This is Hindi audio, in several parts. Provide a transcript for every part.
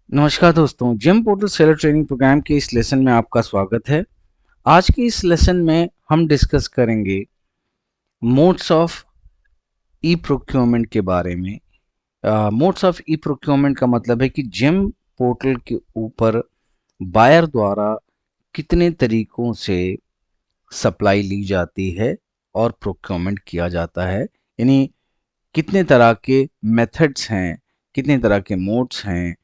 नमस्कार दोस्तों, GeM portal seller training program के इस लेसन में आपका स्वागत है। आज के इस लेसन में हम डिस्कस करेंगे मोड्स ऑफ ई प्रोक्योरमेंट के बारे में। मोड्स ऑफ ई प्रोक्योरमेंट का मतलब है कि जिम पोर्टल के ऊपर बायर द्वारा कितने तरीकों से सप्लाई ली जाती है और प्रोक्योरमेंट किया जाता है, यानी कितने तरह के मेथड्स हैं, कितने तरह के मोड्स हैं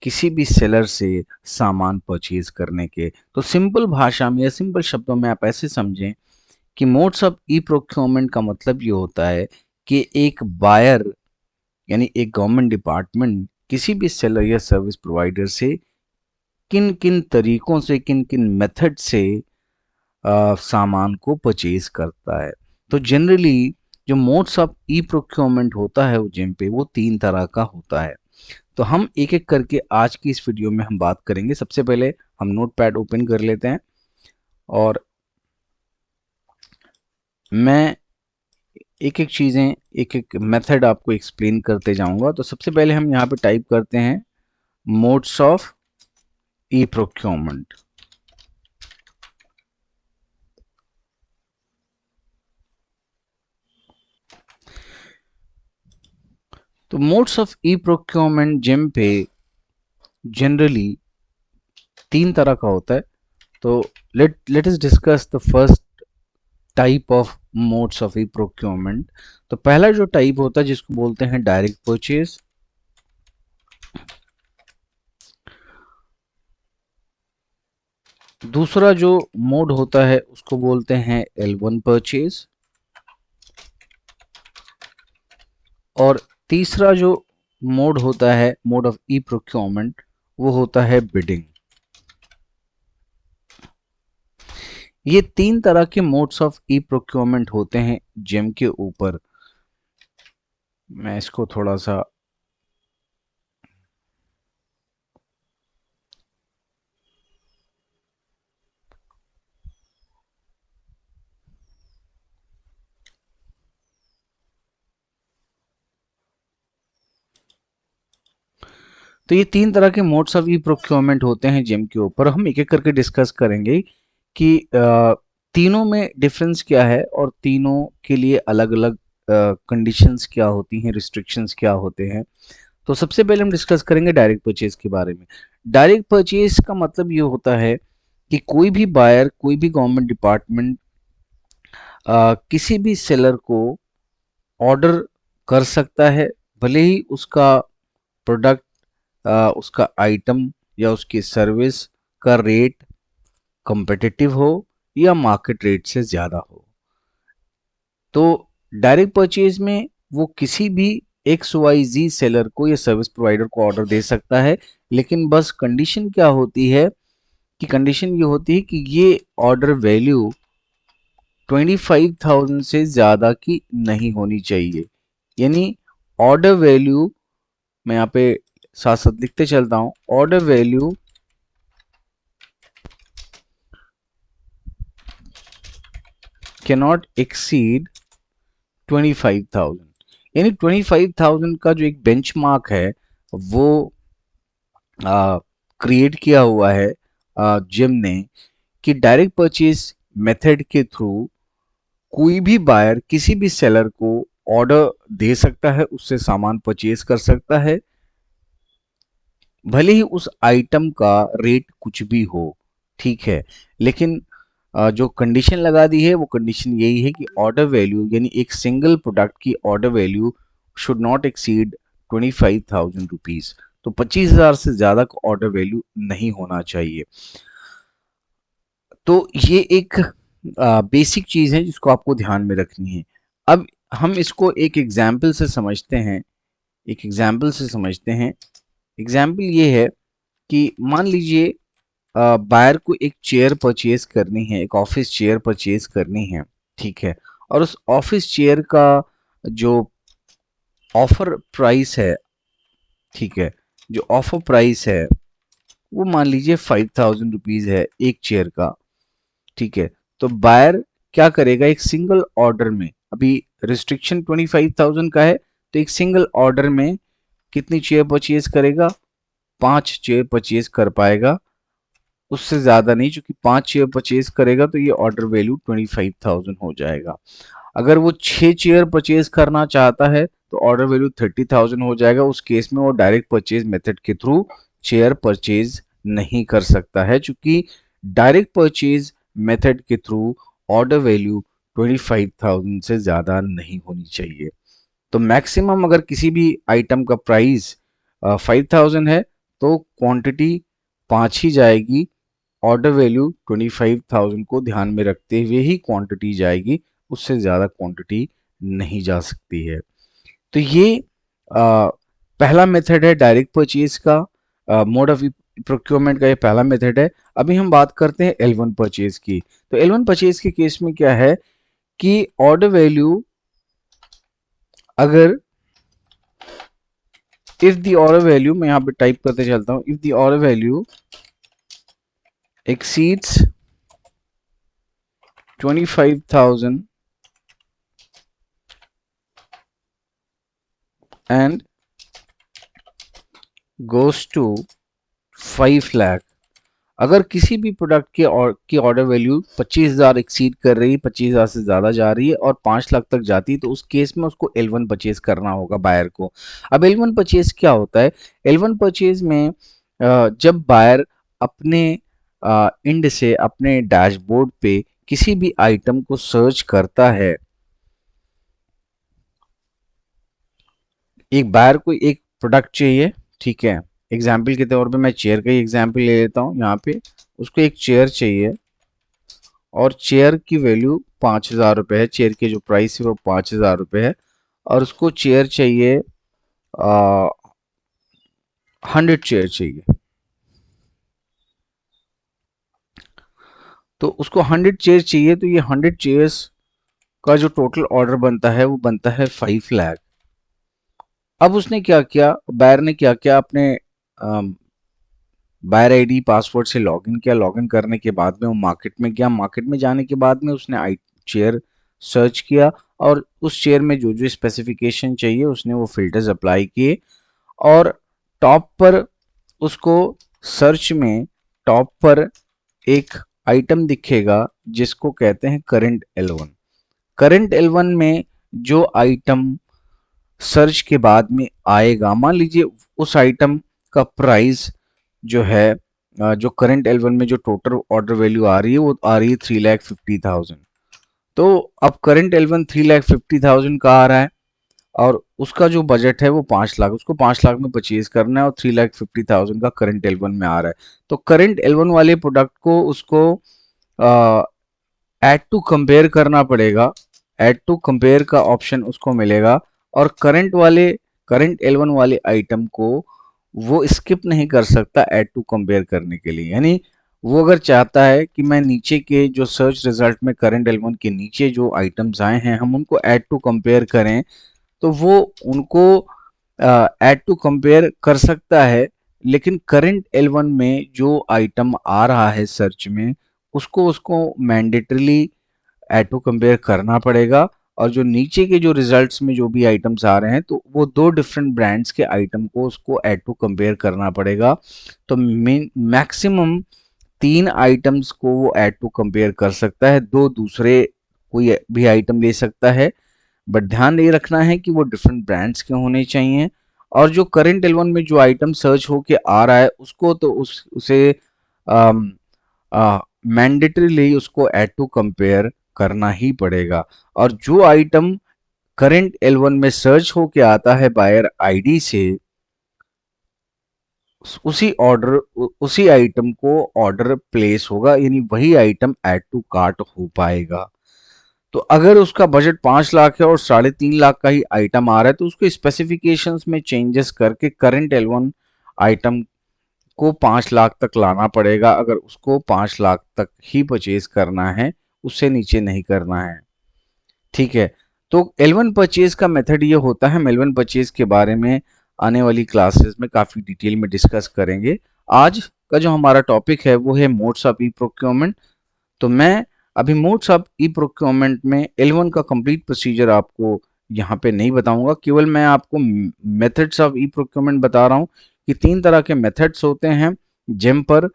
किसी भी सेलर से सामान परचेज करने के। तो सिंपल भाषा में या सिंपल शब्दों में आप ऐसे समझें कि मोड्स ऑफ ई प्रोक्योरमेंट का मतलब ये होता है कि एक बायर यानी एक गवर्नमेंट डिपार्टमेंट किसी भी सेलर या सर्विस प्रोवाइडर से किन किन तरीकों से, किन किन मेथड से सामान को परचेज करता है। तो जनरली जो मोड्स ऑफ ई प्रोक्योरमेंट होता है वो जिम पे वो 3 तरह का होता है। तो हम एक एक करके आज की इस वीडियो में हम बात करेंगे। सबसे पहले हम नोटपैड ओपन कर लेते हैं और मैं एक एक चीज़ें, एक एक मेथड आपको एक्सप्लेन करते जाऊंगा। तो सबसे पहले हम यहाँ पे टाइप करते हैं मोड्स ऑफ ई प्रोक्योरमेंट। तो modes of e procurement gym पे जनरली 3 तरह का होता है। तो let us discuss the first type of modes of e procurement. तो पहला जो टाइप होता है जिसको बोलते हैं डायरेक्ट परचेज। दूसरा जो मोड होता है उसको बोलते हैं L1 परचेज। और तीसरा जो मोड होता है, मोड ऑफ ई प्रोक्योरमेंट, वो होता है बिडिंग। ये 3 तरह के मोड्स ऑफ ई प्रोक्योरमेंट होते हैं जिम के ऊपर। मैं इसको थोड़ा सा तो ये 3 तरह के मोड्स ऑफ ई प्रोक्योरमेंट होते हैं जिम के ऊपर। हम एक एक करके डिस्कस करेंगे कि तीनों में डिफरेंस क्या है और तीनों के लिए अलग अलग कंडीशंस क्या होती हैं, रिस्ट्रिक्शंस क्या होते हैं। तो सबसे पहले हम डिस्कस करेंगे डायरेक्ट परचेज के बारे में। डायरेक्ट परचेज का मतलब ये होता है कि कोई भी बायर, कोई भी गवर्नमेंट डिपार्टमेंट किसी भी सेलर को ऑर्डर कर सकता है, भले ही उसका प्रोडक्ट, उसका आइटम या उसकी सर्विस का रेट कॉम्पिटिटिव हो या मार्केट रेट से ज़्यादा हो। तो डायरेक्ट परचेज में वो किसी भी XYZ सेलर को या सर्विस प्रोवाइडर को ऑर्डर दे सकता है, लेकिन बस कंडीशन क्या होती है कि कंडीशन ये होती है कि ये ऑर्डर वैल्यू 25,000 से ज़्यादा की नहीं होनी चाहिए। यानी ऑर्डर वैल्यू, मैं यहाँ पे साथ साथ लिखते चलता हूँ, ऑर्डर वैल्यू कैनॉट एक्सीड 25,000। यानी 25,000 का जो एक बेंचमार्क है वो क्रिएट किया हुआ है जिम ने कि डायरेक्ट परचेज मेथड के थ्रू कोई भी बायर किसी भी सेलर को ऑर्डर दे सकता है, उससे सामान परचेज कर सकता है, भले ही उस आइटम का रेट कुछ भी हो। ठीक है, लेकिन जो कंडीशन लगा दी है वो कंडीशन यही है कि ऑर्डर वैल्यू यानी एक सिंगल प्रोडक्ट की order value should not exceed 25,000 rupees. तो 25,000 से ज्यादा का ऑर्डर वैल्यू नहीं होना चाहिए। तो ये एक बेसिक चीज है जिसको आपको ध्यान में रखनी है। अब हम इसको एक एग्जाम्पल से समझते हैं। एक एग्जाम्पल से समझते हैं। एग्जाम्पल ये है कि मान लीजिए बायर को एक चेयर परचेज करनी है, एक ऑफिस चेयर परचेज करनी है। ठीक है, और उस ऑफिस चेयर का जो ऑफर प्राइस है, ठीक है, जो ऑफर प्राइस है वो मान लीजिए 5,000 रुपीज है एक चेयर का। ठीक है, तो बायर क्या करेगा, एक सिंगल ऑर्डर में, अभी रिस्ट्रिक्शन 25,000 का है, तो एक सिंगल ऑर्डर में कितनी चेयर परचेज करेगा, 5 चेयर परचेज कर पाएगा, उससे ज़्यादा नहीं। चूंकि 5 चेयर परचेज करेगा तो ये ऑर्डर वैल्यू 25,000 हो जाएगा। अगर वो 6 चेयर परचेज करना चाहता है तो ऑर्डर वैल्यू 30,000 हो जाएगा। उस केस में वो डायरेक्ट परचेज मेथड के थ्रू चेयर परचेज नहीं कर सकता है, चूंकि डायरेक्ट परचेज मेथड के थ्रू ऑर्डर वैल्यू 25,000 से ज़्यादा नहीं होनी चाहिए। तो मैक्सिमम अगर किसी भी आइटम का प्राइस 5,000 है तो क्वांटिटी 5 ही जाएगी। ऑर्डर वैल्यू 25,000 को ध्यान में रखते हुए ही क्वांटिटी जाएगी, उससे ज़्यादा क्वांटिटी नहीं जा सकती है। तो ये पहला मेथड है डायरेक्ट परचेज का, मोड ऑफ प्रोक्योरमेंट का ये पहला मेथड है। अभी हम बात करते हैं L1 परचेज की। तो L1 परचेज के केस में क्या है कि ऑर्डर वैल्यू अगर इफ द ऑर्डर वैल्यू, मैं यहाँ पे टाइप करते चलता हूँ, if the order value exceeds 25,000 and goes to 5 lakh. अगर किसी भी प्रोडक्ट की ऑर्डर वैल्यू 25,000 एक्सीड कर रही है, 25,000 से ज़्यादा जा रही है और 5 लाख तक जाती है, तो उस केस में उसको L1 परचेज करना होगा बायर को। अब L1 परचेज क्या होता है? L1 परचेज में जब बायर अपने इंड से अपने डैशबोर्ड पे किसी भी आइटम को सर्च करता है, एक बायर को एक प्रोडक्ट चाहिए, ठीक है, एग्जाम्पल के तौर पे मैं चेयर का ही एग्जाम्पल ले लेता हूँ। यहाँ पे उसको एक चेयर चाहिए और चेयर की वैल्यू 5,000 रुपये है, चेयर की जो प्राइस है वो 5,000 रुपये है, और उसको चेयर चाहिए 100 चेयर चाहिए। तो उसको 100 चेयर चाहिए, तो ये 100 चेयर्स का जो टोटल ऑर्डर बनता है वो बनता है 5 लाख। अब उसने क्या किया, बायर ने क्या किया, अपने बायर आईडी पासवर्ड से लॉगिन किया। लॉगिन करने के बाद में वो मार्केट में गया। मार्केट में जाने के बाद में उसने चेयर सर्च किया और उस चेयर में जो जो स्पेसिफिकेशन चाहिए उसने वो फिल्टर्स अप्लाई किए, और टॉप पर उसको सर्च में टॉप पर एक आइटम दिखेगा जिसको कहते हैं करंट L1। करंट L1 में जो आइटम सर्च के बाद में आएगा, मान लीजिए उस आइटम का प्राइस जो है, जो करंट L1 में जो टोटल ऑर्डर वैल्यू आ रही है वो आ रही है 3,50,000। तो अब करंट L1 3,50,000 का आ रहा है और उसका जो बजट है वो 5 लाख, उसको 5 लाख में परचेज करना है और 3,50,000 का करंट L1 में आ रहा है। तो करंट L1 वाले प्रोडक्ट को उसको ऐड टू कंपेयर करना पड़ेगा। ऐड टू कंपेयर का ऑप्शन उसको मिलेगा और करंट L1 वाले आइटम को वो स्किप नहीं कर सकता ऐड टू कंपेयर करने के लिए। यानी वो अगर चाहता है कि मैं नीचे के जो सर्च रिजल्ट में करंट L1 के नीचे जो आइटम्स आए हैं हम उनको ऐड टू कंपेयर करें, तो वो उनको ऐड टू कंपेयर कर सकता है। लेकिन करंट L1 में जो आइटम आ रहा है सर्च में उसको उसको मैंडेटरीली ऐड टू कंपेयर करना पड़ेगा। और जो नीचे के जो रिजल्ट्स में जो भी आइटम्स आ रहे हैं तो वो 2 डिफरेंट ब्रांड्स के आइटम को उसको ऐड टू कंपेयर करना पड़ेगा। तो मैक्सिमम 3 आइटम्स को वो ऐड टू कंपेयर कर सकता है, 2 दूसरे कोई भी आइटम ले सकता है, बट ध्यान ये रखना है कि वो डिफरेंट ब्रांड्स के होने चाहिए। और जो करंट L1 में जो आइटम सर्च होके आ रहा है उसको तो उसे मैंडेटरीली उसको ऐड टू कंपेयर करना ही पड़ेगा। और जो आइटम करंट L1 में सर्च होके आता है बायर आईडी से, उसी आइटम को ऑर्डर प्लेस होगा, यानी वही आइटम ऐड टू कार्ट हो पाएगा। तो अगर उसका बजट 5 लाख है और 3.5 लाख का ही आइटम आ रहा है तो उसको स्पेसिफिकेशंस में चेंजेस करके करंट L1 आइटम को 5 लाख तक लाना पड़ेगा, अगर उसको 5 लाख तक ही परचेज करना है, उससे नीचे नहीं करना है। ठीक है, तो L1 परचेज का मेथड ये होता है। हम L1 परचेज के बारे में आने वाली क्लासेस में काफ़ी डिटेल में डिस्कस करेंगे। आज का जो हमारा टॉपिक है वो है मोड्स ऑफ ई प्रोक्योरमेंट। तो मैं अभी मोड्स ऑफ ई प्रोक्योरमेंट में L1 का कंप्लीट प्रोसीजर आपको यहाँ पे नहीं बताऊंगा, केवल मैं आपको मेथड्स ऑफ ई प्रोक्योरमेंट बता रहा हूँ, कि 3 तरह के मेथड्स होते हैं जेम पर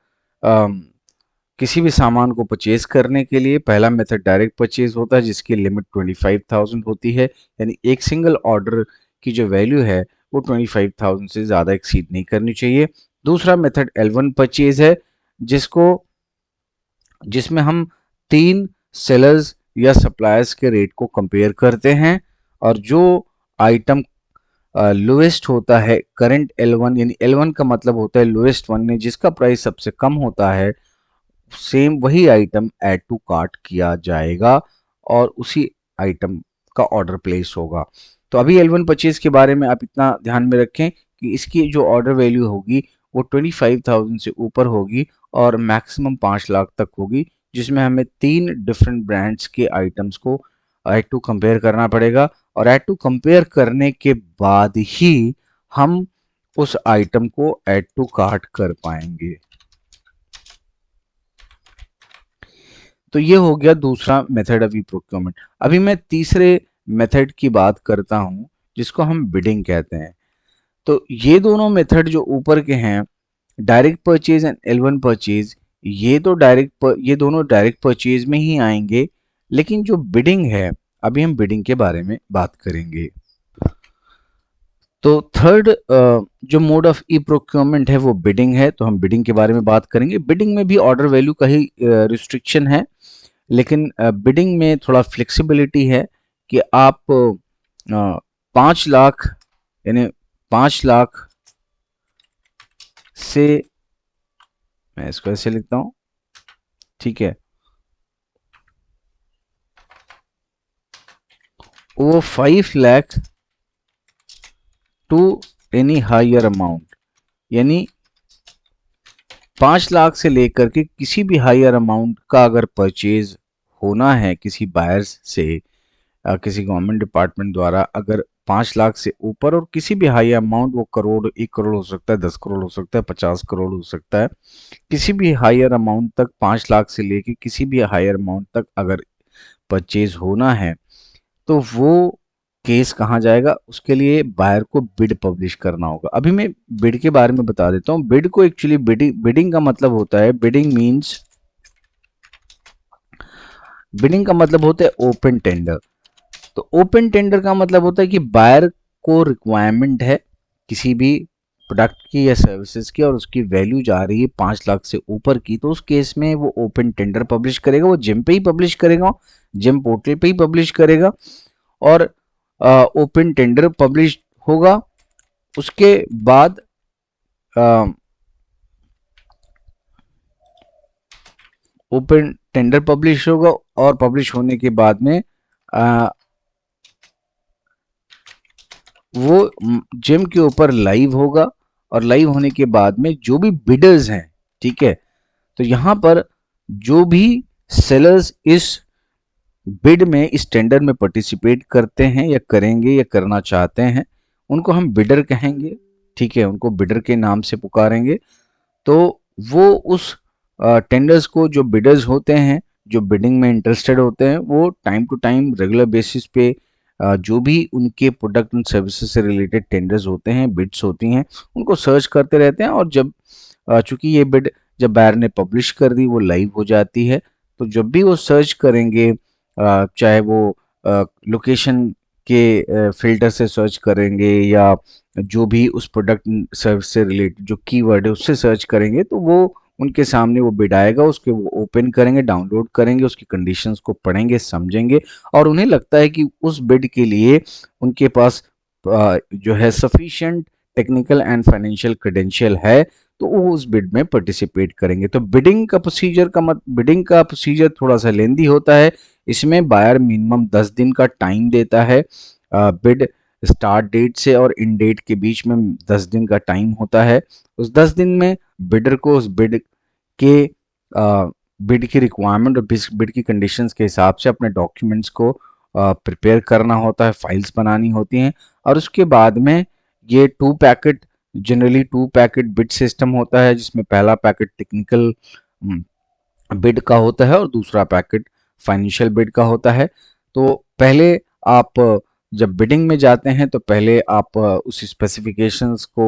किसी भी सामान को परचेज करने के लिए। पहला मेथड डायरेक्ट परचेज होता है जिसकी लिमिट 25,000 होती है, यानी एक सिंगल ऑर्डर की जो वैल्यू है वो 25,000 से ज़्यादा एक्सीड नहीं करनी चाहिए। दूसरा मेथड L1 परचेज है जिसको जिसमें हम 3 सेलर्स या सप्लायर्स के रेट को कंपेयर करते हैं और जो आइटम लोएस्ट होता है करंट L1, यानी L1 का मतलब होता है लोएस्ट वन में जिसका प्राइस सबसे कम होता है, सेम वही आइटम ऐड टू कार्ट किया जाएगा और उसी आइटम का ऑर्डर प्लेस होगा। तो अभी L1 परचेज के बारे में आप इतना ध्यान में रखें कि इसकी जो ऑर्डर वैल्यू होगी वो 25,000 से ऊपर होगी और मैक्सिमम 5 लाख तक होगी, जिसमें हमें 3 डिफरेंट ब्रांड्स के आइटम्स को ऐड टू कंपेयर करना पड़ेगा और ऐड टू कंपेयर करने के बाद ही हम उस आइटम को ऐड टू कार्ट कर पाएंगे। तो ये हो गया दूसरा मेथड ऑफ ई प्रोक्योरमेंट। अभी मैं तीसरे मेथड की बात करता हूं जिसको हम बिडिंग कहते हैं। तो ये दोनों मेथड जो ऊपर के हैं, direct purchase and L1 purchase, ये दोनों डायरेक्ट परचेज में ही आएंगे, लेकिन जो बिडिंग है अभी हम बिडिंग के बारे में बात करेंगे। तो थर्ड जो मोड ऑफ ई प्रोक्योरमेंट है वो बिडिंग है, तो हम बिडिंग के बारे में बात करेंगे। बिडिंग में भी ऑर्डर वैल्यू का ही रिस्ट्रिक्शन है, लेकिन बिडिंग में थोड़ा फ्लेक्सिबिलिटी है कि आप 5 लाख, यानी 5 लाख से, मैं इसको ऐसे लिखता हूं, ठीक है, वो 5 lakh to any higher amount, यानी 5 लाख से लेकर के किसी भी हायर अमाउंट का अगर परचेज होना है किसी बायर्स से, किसी गवर्नमेंट डिपार्टमेंट द्वारा, अगर 5 लाख से ऊपर और किसी भी हाई अमाउंट, वो करोड़, 1 करोड़ हो सकता है, 10 करोड़ हो सकता है, 50 करोड़ हो सकता है, किसी भी हायर अमाउंट तक, 5 लाख से लेके किसी भी हायर अमाउंट तक अगर परचेज होना है तो वो केस कहाँ जाएगा, उसके लिए बायर को बिड पब्लिश करना होगा। अभी मैं बिड के बारे में बता देता हूँ। बिड को एक्चुअली बिडिंग का मतलब होता है, बिडिंग का मतलब होता है ओपन टेंडर। तो ओपन टेंडर का मतलब होता है कि बायर को रिक्वायरमेंट है किसी भी प्रोडक्ट की या सर्विसेज की और उसकी वैल्यू जा रही है 5 लाख से ऊपर की, तो उस केस में वो ओपन टेंडर पब्लिश करेगा। वो जिम पे ही पब्लिश करेगा, जिम पोर्टल पे ही पब्लिश करेगा और ओपन टेंडर पब्लिश होगा। उसके बाद ओपन टेंडर पब्लिश होगा और पब्लिश होने के बाद में वो जिम के ऊपर लाइव होगा और लाइव होने के बाद में जो भी बिडर्स हैं, ठीक है, तो यहां पर जो भी सेलर्स इस बिड में, इस टेंडर में पार्टिसिपेट करते हैं या करेंगे या करना चाहते हैं, उनको हम बिडर कहेंगे, ठीक है, उनको बिडर के नाम से पुकारेंगे। तो वो उस टेंडर्स को, जो बिडर्स होते हैं, जो बिडिंग में इंटरेस्टेड होते हैं, वो time to time regular basis पे जो भी उनके प्रोडक्ट एंड सर्विसेज से रिलेटेड टेंडर्स होते हैं, बिड्स होती हैं, उनको सर्च करते रहते हैं। और जब चूंकि ये बिड जब बायर ने पब्लिश कर दी, वो लाइव हो जाती है, तो जब भी वो सर्च करेंगे, चाहे वो लोकेशन के फिल्टर से सर्च करेंगे या जो भी उस प्रोडक्ट सर्विस से रिलेटेड जो कीवर्ड है उससे सर्च करेंगे, तो वो उनके सामने वो बिड आएगा, उसके वो ओपन करेंगे, डाउनलोड करेंगे, उसकी कंडीशंस को पढ़ेंगे, समझेंगे और उन्हें लगता है कि उस बिड के लिए उनके पास जो है sufficient technical and financial credential है, तो वो उस बिड में पार्टिसिपेट करेंगे। तो बिडिंग का प्रोसीजर थोड़ा सा लेंदी होता है। इसमें बायर मिनिमम 10 दिन का टाइम देता है, बिड स्टार्ट डेट से और इन डेट के बीच में 10 दिन का टाइम होता है। उस 10 दिन में बिडर को उस के बिड की रिक्वायरमेंट और बिड की कंडीशंस के हिसाब से अपने डॉक्यूमेंट्स को प्रिपेयर करना होता है, फाइल्स बनानी होती हैं और उसके बाद में ये जनरली 2 पैकेट बिड सिस्टम होता है, जिसमें पहला पैकेट टेक्निकल बिड का होता है और दूसरा पैकेट फाइनेंशियल बिड का होता है। तो पहले आप जब बिडिंग में जाते हैं तो पहले आप उस स्पेसिफिकेशंस को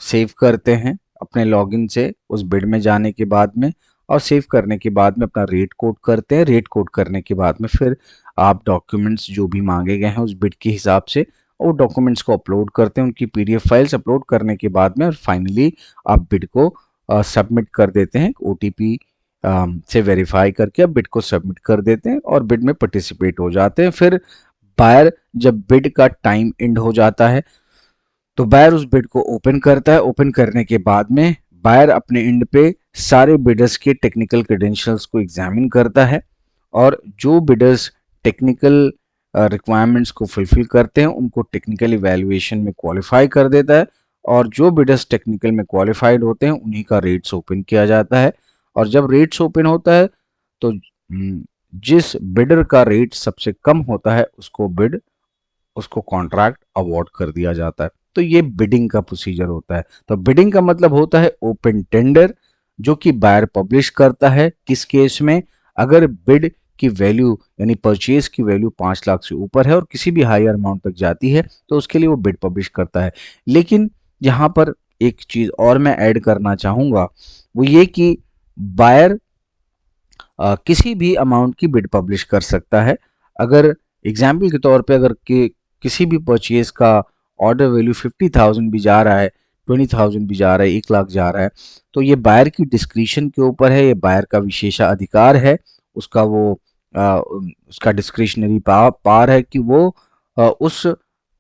सेव करते हैं अपने लॉगिन से उस बिड में जाने के बाद में, और सेव करने के बाद में अपना रेट कोड करते हैं। रेट कोड करने के बाद में फिर आप डॉक्यूमेंट्स जो भी मांगे गए हैं उस बिड के हिसाब से वो डॉक्यूमेंट्स को अपलोड करते हैं, उनकी पीडीएफ फाइल्स अपलोड करने के बाद में, और फाइनली आप बिड को सबमिट कर देते हैं। ओटीपी से वेरीफाई करके आप बिड को सबमिट कर देते हैं और बिड में पार्टिसिपेट हो जाते हैं। फिर बायर जब बिड का टाइम एंड हो जाता है तो बायर उस बिड को ओपन करता है। ओपन करने के बाद में बायर अपने एंड पे सारे बिडर्स के टेक्निकल क्रेडेंशियल्स को एग्जामिन करता है, और जो बिडर्स टेक्निकल रिक्वायरमेंट्स को फुलफिल करते हैं उनको टेक्निकल इवैल्यूएशन में क्वालिफाई कर देता है, और जो बिडर्स टेक्निकल में क्वालिफाइड होते हैं उन्हीं का रेट्स ओपन किया जाता है। और जब रेट्स ओपन होता है तो जिस बिडर का रेट सबसे कम होता है उसको कॉन्ट्रैक्ट अवार्ड कर दिया जाता है। तो ये बिडिंग का प्रोसीजर होता है। तो बिडिंग का मतलब होता है ओपन टेंडर, जो कि बायर पब्लिश करता है। किस केस में? अगर बिड की वैल्यू यानी परचेज की वैल्यू 5 लाख से ऊपर है और किसी भी हायर अमाउंट तक जाती है तो उसके लिए वो बिड पब्लिश करता है। लेकिन यहाँ पर एक चीज और मैं ऐड करना चाहूंगा, वो ये कि बायर किसी भी अमाउंट की बिड पब्लिश कर सकता है। अगर एग्जाम्पल के तौर पे अगर किसी भी परचेज का ऑर्डर वैल्यू 50,000 भी जा रहा है, 20,000 भी जा रहा है, 1 लाख जा रहा है, तो ये बायर की डिस्क्रिशन के ऊपर है, ये बायर का विशेषाधिकार है। उसका वो उसका डिस्क्रिशनरी पावर है कि वो उस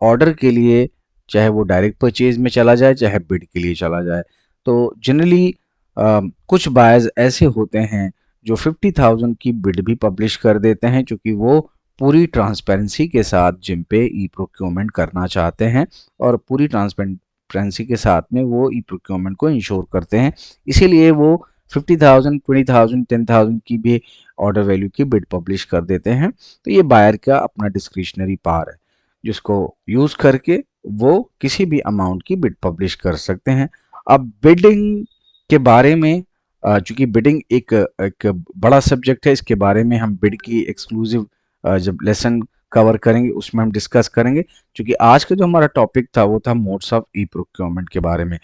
ऑर्डर के लिए चाहे वो डायरेक्ट परचेज में चला जाए चाहे बिड के लिए चला जाए। तो जनरली कुछ बायर्स ऐसे होते हैं जो 50,000 की बिड भी पब्लिश कर देते हैं, क्योंकि वो पूरी ट्रांसपेरेंसी के साथ जिन पे ई प्रोक्योरमेंट करना चाहते हैं, और पूरी ट्रांसपेरेंसी के साथ में वो ई प्रोक्योरमेंट को इंश्योर करते हैं। इसीलिए वो 50,000, 20,000, 10,000 की भी ऑर्डर वैल्यू की बिड पब्लिश कर देते हैं। तो ये बायर का अपना डिस्क्रिशनरी पावर है, जिसको यूज करके वो किसी भी अमाउंट की बिड पब्लिश कर सकते हैं। अब बिडिंग के बारे में, चूंकि बिडिंग एक बड़ा सब्जेक्ट है, इसके बारे में हम बिड की एक्सक्लूसिव जब लेसन कवर करेंगे उसमें हम डिस्कस करेंगे। क्योंकि आज का जो हमारा टॉपिक था वो था मोड्स ऑफ ई प्रोक्योरमेंट के बारे में।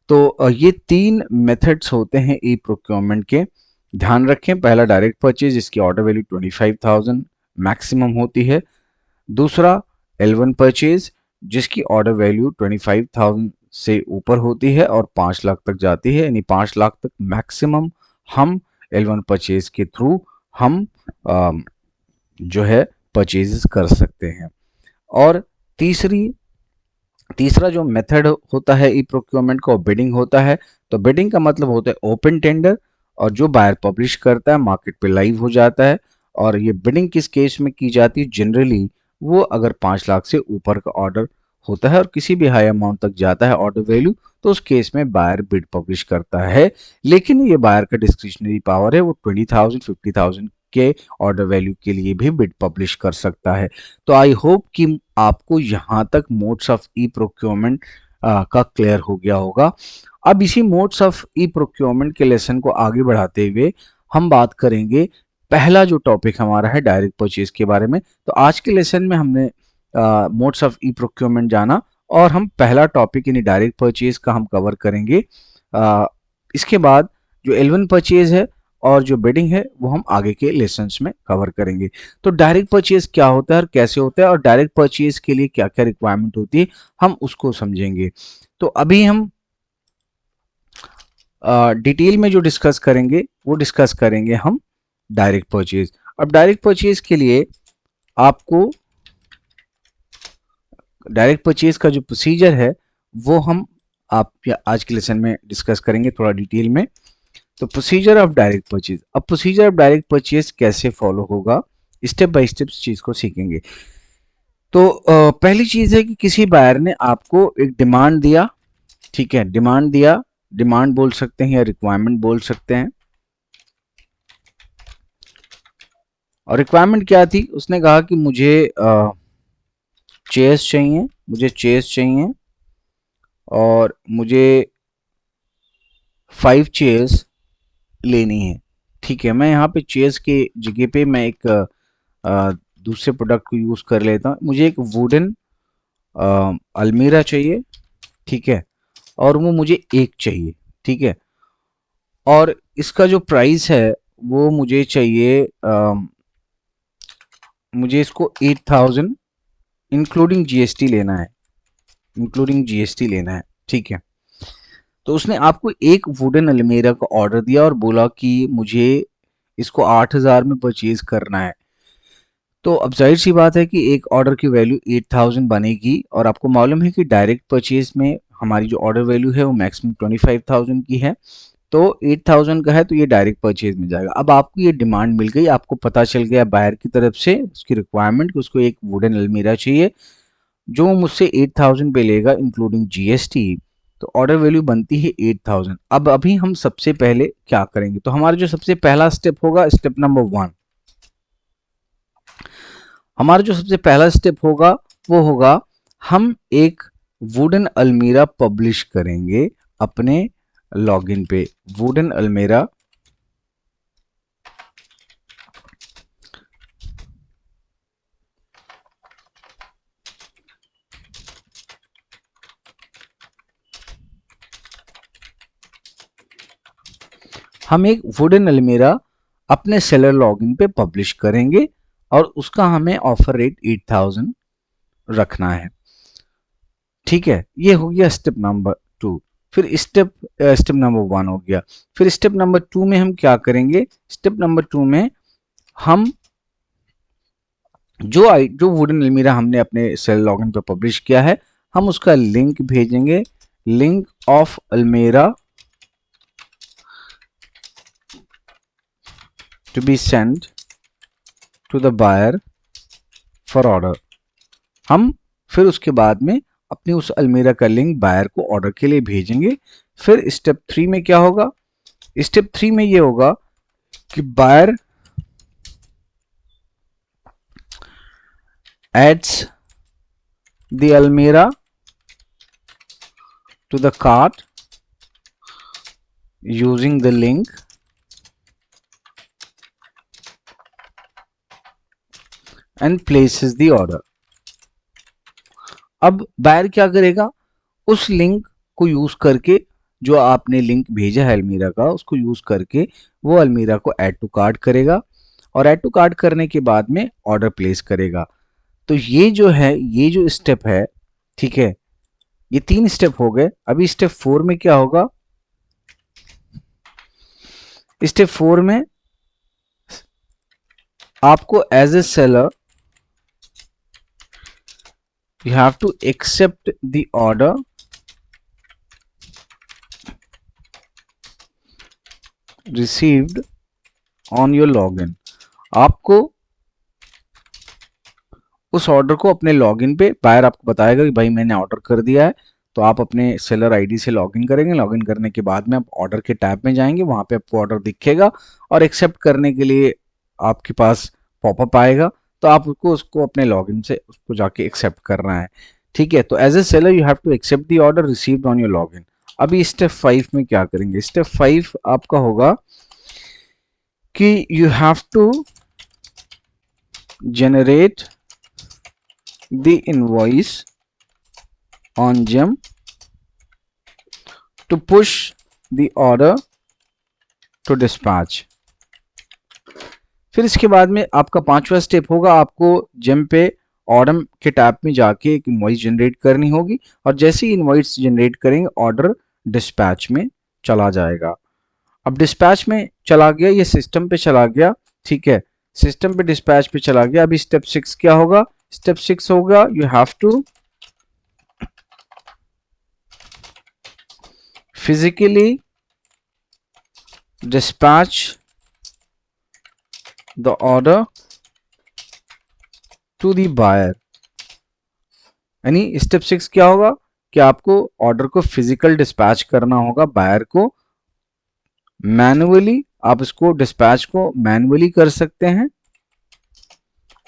तो ये 3 मेथड्स होते हैं ई प्रोक्योरमेंट के। ध्यान रखें, पहला डायरेक्ट परचेज, जिसकी ऑर्डर वैल्यू 25,000 मैक्सिमम होती है। दूसरा L1 परचेज, जिसकी ऑर्डर वैल्यू 25,000 से ऊपर होती है और 5 लाख तक जाती है, यानी 5 लाख तक मैक्सिमम हम L1 परचेज के थ्रू हम जो है परचेजेस कर सकते हैं। और तीसरा जो मेथड होता है ई प्रोक्योरमेंट का, बिडिंग होता है। तो बिडिंग का मतलब होता है ओपन टेंडर, और जो बायर पब्लिश करता है मार्केट पे लाइव हो जाता है। और ये बिडिंग किस केस में की जाती है? जनरली वो अगर 5 लाख से ऊपर का ऑर्डर होता है और किसी भी हाई अमाउंट तक जाता है ऑर्डर वैल्यू, तो उस केस में बायर बिड पब्लिश करता है। लेकिन ये बायर का डिस्क्रिशनरी पावर है, वो 20,000, 50,000 के ऑर्डर वैल्यू के लिए भी बिड पब्लिश कर सकता है। तो आई होप कि आपको यहाँ तक मोड्स ऑफ ई प्रोक्योरमेंट का क्लियर हो गया होगा। अब इसी मोड्स ऑफ ई प्रोक्योरमेंट के लेसन को आगे बढ़ाते हुए हम बात करेंगे पहला जो टॉपिक हमारा है डायरेक्ट परचेज के बारे में। तो आज के लेसन में हमने मोड्स ऑफ ई प्रोक्योरमेंट जाना, और हम पहला टॉपिक यानी डायरेक्ट परचेज का हम कवर करेंगे। इसके बाद जो L1 परचेज है और जो बिडिंग है वो हम आगे के लेसन्स में कवर करेंगे। तो डायरेक्ट परचेज क्या होता है और कैसे होता है, और डायरेक्ट परचेज के लिए क्या क्या रिक्वायरमेंट होती है, हम उसको समझेंगे। तो अभी हम डिटेल में जो डिस्कस करेंगे वो डिस्कस करेंगे हम डायरेक्ट परचेज। अब डायरेक्ट परचेज के लिए आपको डायरेक्ट परचेज का जो प्रोसीजर है वो हम आप आज के लेसन में डिस्कस करेंगे थोड़ा डिटेल में। तो प्रोसीजर ऑफ डायरेक्ट परचेज, अब प्रोसीजर ऑफ डायरेक्ट परचेज कैसे फॉलो होगा, स्टेप बाय स्टेप चीज को सीखेंगे। तो पहली चीज है कि किसी बायर ने आपको एक डिमांड दिया, ठीक है, डिमांड दिया, डिमांड बोल सकते हैं या रिक्वायरमेंट बोल सकते हैं। और रिक्वायरमेंट क्या थी? उसने कहा कि मुझे चेयर्स चाहिए, मुझे चेयर्स चाहिए, और मुझे 5 चेयर्स लेनी है। ठीक है, मैं यहाँ पे चेयर्स के जगह पे मैं एक दूसरे प्रोडक्ट को यूज कर लेता हूँ। मुझे एक वुडन अलमीरा चाहिए, ठीक है, और वो मुझे एक चाहिए, ठीक है। और इसका जो प्राइस है वो मुझे चाहिए, मुझे इसको 8000 इंक्लूडिंग जीएसटी लेना है, इंक्लूडिंग जीएसटी लेना है, ठीक है। तो उसने आपको एक वुडन अलमीरा का ऑर्डर दिया और बोला कि मुझे इसको 8000 में परचेज करना है। तो अब जाहिर सी बात है कि एक ऑर्डर की वैल्यू 8000 बनेगी, और आपको मालूम है कि डायरेक्ट परचेज में हमारी जो ऑर्डर वैल्यू है वो मैक्सिमम 25000 की है। तो 8000 का है तो ये डायरेक्ट परचेज में जाएगा। अब आपको ये डिमांड मिल गई, आपको पता चल गया बायर की तरफ से उसकी रिक्वायरमेंट कि उसको एक वुडन अलमीरा चाहिए जो मुझसे 8000 पे लेगा इंक्लूडिंग जीएसटी। तो ऑर्डर वैल्यू बनती है 8000। अब अभी हम सबसे पहले क्या करेंगे, तो हमारा जो सबसे पहला स्टेप होगा, स्टेप नंबर 1, हमारा जो सबसे पहला स्टेप होगा वो होगा हम एक वुडन अलमीरा पब्लिश करेंगे अपने लॉगिन पे। वुडन अलमीरा हम एक वुडन अलमीरा अपने सेलर लॉगिन पे पब्लिश करेंगे और उसका हमें ऑफर रेट 8000 रखना है, ठीक है। ये हो गया स्टेप नंबर 2। फिर स्टेप नंबर 1 हो गया। फिर स्टेप नंबर 2 में हम क्या करेंगे, स्टेप नंबर 2 में हम जो वुडन अलमीरा हमने अपने सेल लॉगिन पे पब्लिश किया है, हम उसका लिंक भेजेंगे, link of almirah to be send to the buyer for order. हम फिर उसके बाद में अपनी उस अलमीरा का लिंक बायर को ऑर्डर के लिए भेजेंगे। फिर स्टेप 3 में क्या होगा, स्टेप 3 में ये होगा कि buyer adds the almirah to the cart using the link and places the order। अब बायर क्या करेगा, उस लिंक को यूज करके, जो आपने लिंक भेजा है अलमीरा का, उसको यूज करके वो अलमीरा को ऐड टू कार्ट करेगा, और ऐड टू कार्ट करने के बाद में ऑर्डर प्लेस करेगा। तो ये जो है, ये जो स्टेप है, ठीक है, ये 3 स्टेप हो गए। अभी स्टेप 4 में क्या होगा, स्टेप 4 में आपको as a seller you have to accept the order received on your login। आपको उस ऑर्डर को अपने लॉगिन पे, बायर आपको बताएगा कि भाई मैंने ऑर्डर कर दिया है, तो आप अपने सेलर आईडी से लॉगिन करेंगे। लॉगिन करने के बाद में आप ऑर्डर के टैब में जाएंगे, वहां पे आपको ऑर्डर दिखेगा और एक्सेप्ट करने के लिए आपके पास पॉपअप आएगा, तो आपको उसको अपने लॉगिन से उसको जाके एक्सेप्ट करना है, ठीक है। तो as a seller you have to accept the order received on your login. अभी स्टेप 5 में क्या करेंगे, स्टेप 5 आपका होगा कि you have to generate the invoice on GEM to push the order to dispatch। फिर इसके बाद में आपका 5वां स्टेप होगा, आपको GEM पे ऑर्डर के टैब में जाके एक इनवॉइस जनरेट करनी होगी, और जैसे ही इनवॉइस जनरेट करेंगे ऑर्डर डिस्पैच में चला जाएगा। अब डिस्पैच में चला गया, ये सिस्टम पे चला गया, ठीक है, सिस्टम पे डिस्पैच पे चला गया। अभी स्टेप 6 क्या होगा, स्टेप 6 होगा you have to physically dispatch the order to the buyer. यानी स्टेप 6 क्या होगा कि आपको ऑर्डर को फिजिकल डिस्पैच करना होगा बायर को। मैनुअली आप इसको डिस्पैच को मैनुअली कर सकते हैं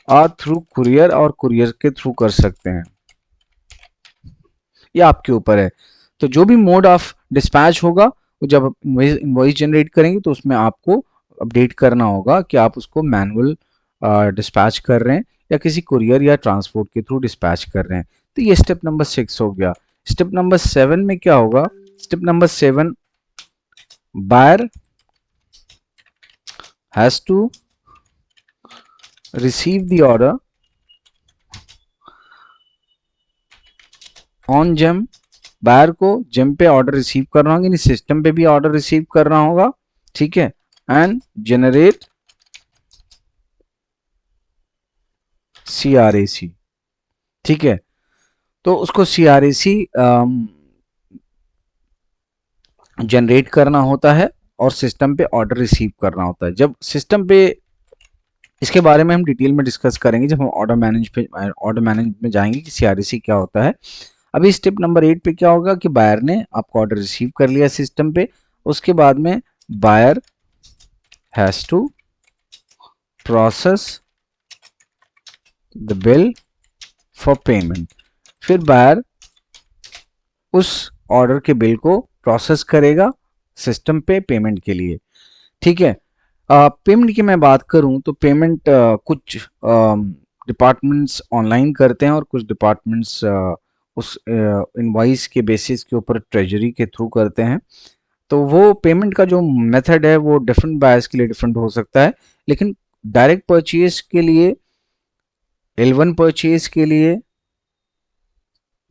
और थ्रू कुरियर और कुरियर के थ्रू कर सकते हैं, ये आपके ऊपर है। तो जो भी मोड ऑफ डिस्पैच होगा, वो जब इनवॉइस जनरेट करेंगे तो उसमें आपको अपडेट करना होगा कि आप उसको मैनुअल डिस्पैच कर रहे हैं या किसी कुरियर या ट्रांसपोर्ट के थ्रू डिस्पैच कर रहे हैं। तो ये स्टेप नंबर 6 हो गया। स्टेप नंबर 7 में क्या होगा, Step number 7, buyer has to receive the order on GEM. Buyer को जेम पे ऑर्डर रिसीव करना होगा, यानी सिस्टम पे भी ऑर्डर रिसीव करना होगा, ठीक है, एंड जनरेट CRAC, ठीक है। तो उसको CRAC जनरेट करना होता है और सिस्टम पे ऑर्डर रिसीव करना होता है। जब सिस्टम पे, इसके बारे में हम डिटेल में डिस्कस करेंगे जब हम ऑर्डर मैनेज में जाएंगे कि CRAC क्या होता है। अभी स्टेप नंबर 8 पे क्या होगा कि बायर ने आपका ऑर्डर रिसीव कर लिया सिस्टम पे, उसके बाद में buyer has to process the bill for payment. फिर बायर उस ऑर्डर के बिल को प्रोसेस करेगा सिस्टम पे पेमेंट के लिए, ठीक है। पेमेंट की मैं बात करूं तो पेमेंट कुछ डिपार्टमेंट्स ऑनलाइन करते हैं और कुछ डिपार्टमेंट्स उस इनवॉइस के बेसिस के ऊपर ट्रेजरी के थ्रू करते हैं। तो वो पेमेंट का जो मेथड है वो डिफरेंट बायर्स के लिए डिफरेंट हो सकता है, लेकिन डायरेक्ट परचेज के लिए, L1 परचेज के लिए